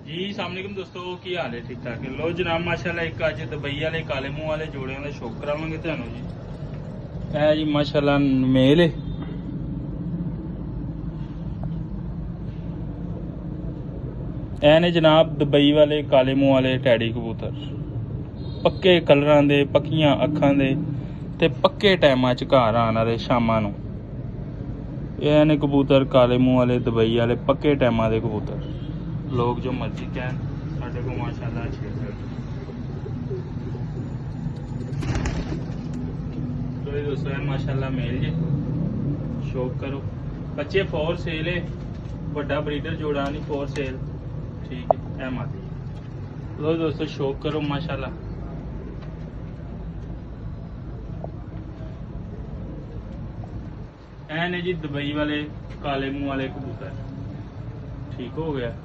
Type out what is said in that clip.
जी अस्सलाम दोस्तों की हाल है ठीक ठाक है। लो जनाब माशाल्लाह एक अज दुबई वाले काले मूंह वाले जोड़ियां का शौक करावांगे तुहानू जी। है जी माशाल्लाह मेल है। ऐ ने जनाब दुबई वाले काले मूंह वाले टैडी कबूतर पक्के कलरां दे पक्कियां अखां दे ते पक्के टाइमां च घर आने वाले शामां नू। ਇਹ ਨੇ कबूतर काले मूंह वाले दुबई वाले पक्के टाइमां दे कबूतर। लोग जो मर्जी कहन साढ़े को माशाल्लाह अच्छे तो ये दोस्तों है माशाल्लाह मेल जे शौक करो। बच्चे फॉर सेल है, बड़ा ब्रीडर जोड़ा नहीं फॉर सेल ठीक है। ए माती लो दोस्तों शौक करो माशाल्लाह। ऐ ने जी दुबई वाले काले मुंह वाले कबूतर ठीक हो गया।